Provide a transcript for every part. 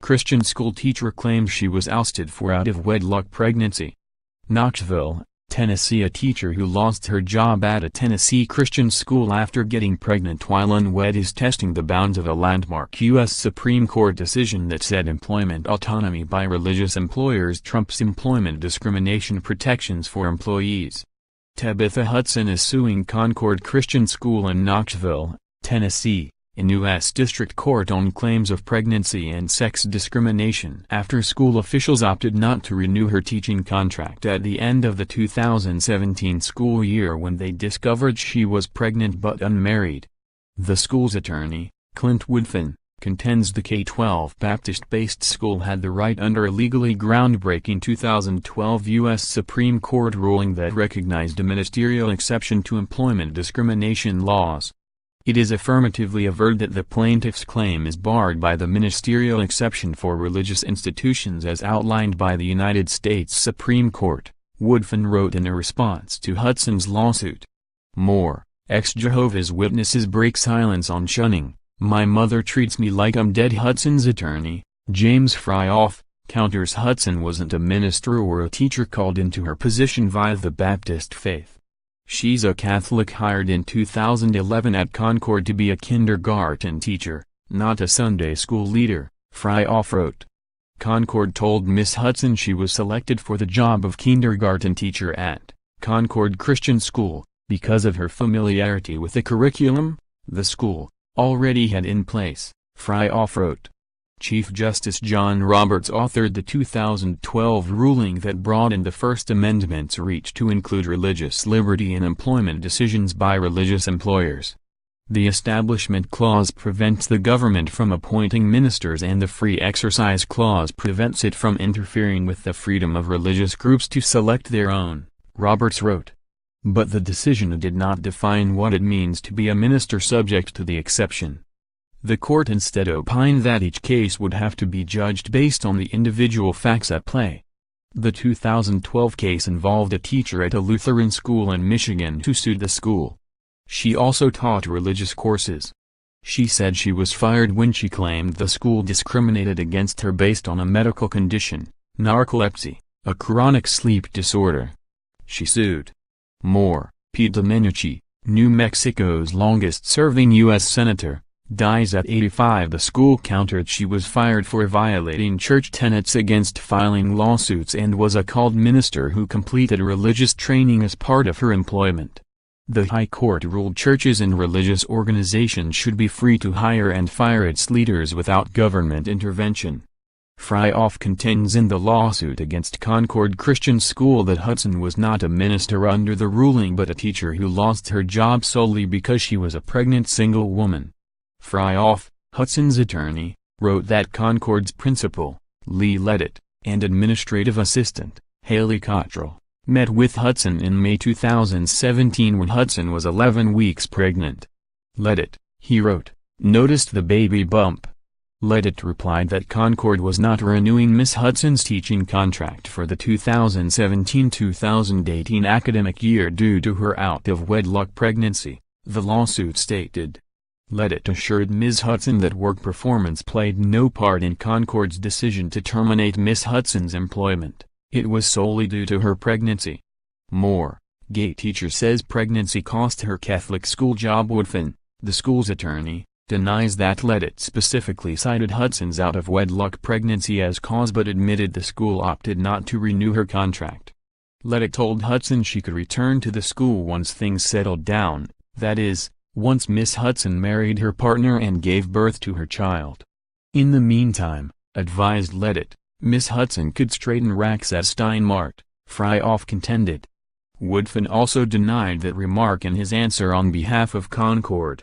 Christian School teacher claims she was ousted for out-of-wedlock pregnancy. Knoxville, Tennessee. A teacher who lost her job at a Tennessee Christian school after getting pregnant while unwed is testing the bounds of a landmark U.S. Supreme Court decision that said employment autonomy by religious employers trumps employment discrimination protections for employees. Tabatha Hutson is suing Concord Christian School in Knoxville, Tennessee, in U.S. District Court on claims of pregnancy and sex discrimination after school officials opted not to renew her teaching contract at the end of the 2017 school year when they discovered she was pregnant but unmarried. The school's attorney, Clint Woodfin, contends the K-12 Baptist-based school had the right under a legally groundbreaking 2012 U.S. Supreme Court ruling that recognized a ministerial exception to employment discrimination laws. It is affirmatively averred that the plaintiff's claim is barred by the ministerial exception for religious institutions as outlined by the United States Supreme Court, Woodfin wrote in a response to Hutson's lawsuit. More, ex-Jehovah's Witnesses break silence on shunning, "My mother treats me like I'm dead." Hutson's attorney, James Fryoff, counters Hutson wasn't a minister or a teacher called into her position via the Baptist faith. She's a Catholic hired in 2011 at Concord to be a kindergarten teacher, not a Sunday school leader, Fryoff wrote. Concord told Miss Hutson she was selected for the job of kindergarten teacher at Concord Christian School because of her familiarity with the curriculum the school already had in place, Fryoff wrote. Chief Justice John Roberts authored the 2012 ruling that broadened the First Amendment's reach to include religious liberty in employment decisions by religious employers. The Establishment Clause prevents the government from appointing ministers and the Free Exercise Clause prevents it from interfering with the freedom of religious groups to select their own, Roberts wrote. But the decision did not define what it means to be a minister subject to the exception. The court instead opined that each case would have to be judged based on the individual facts at play. The 2012 case involved a teacher at a Lutheran school in Michigan who sued the school. She also taught religious courses. She said she was fired when she claimed the school discriminated against her based on a medical condition, narcolepsy, a chronic sleep disorder. She sued. More, Pete Domenici, New Mexico's longest-serving U.S. senator, dies at 85. The school countered she was fired for violating church tenets against filing lawsuits and was a called minister who completed religious training as part of her employment. The High Court ruled churches and religious organizations should be free to hire and fire its leaders without government intervention. Fryoff contends in the lawsuit against Concord Christian School that Hutson was not a minister under the ruling but a teacher who lost her job solely because she was a pregnant single woman. Fryoff, Hutson's attorney, wrote that Concord's principal, Lee Leavitt, and administrative assistant, Haley Cottrell, met with Hutson in May 2017 when Hutson was 11 weeks pregnant. Leavitt, he wrote, noticed the baby bump. Leavitt replied that Concord was not renewing Miss Hutson's teaching contract for the 2017-2018 academic year due to her out-of-wedlock pregnancy, the lawsuit stated. Leavitt assured Ms. Hutson that work performance played no part in Concord's decision to terminate Miss Hutson's employment, it was solely due to her pregnancy. More, gay teacher says pregnancy cost her Catholic school job. Woodfin, the school's attorney, denies that Leavitt specifically cited Hutson's out-of-wedlock pregnancy as cause but admitted the school opted not to renew her contract. Leavitt told Hutson she could return to the school once things settled down, that is, once Miss Hutson married her partner and gave birth to her child. In the meantime, advised Leavitt, Miss Hutson could straighten racks at Steinmart, Fryoff contended. Woodfin also denied that remark in his answer on behalf of Concord.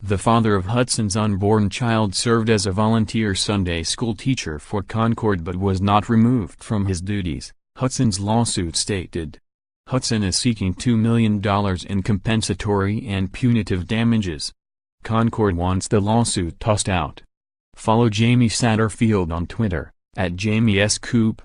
The father of Hutson's unborn child served as a volunteer Sunday school teacher for Concord but was not removed from his duties, Hutson's lawsuit stated. Hutson is seeking $2 million in compensatory and punitive damages. Concord wants the lawsuit tossed out. Follow Jamie Satterfield on Twitter, @JamieScoop.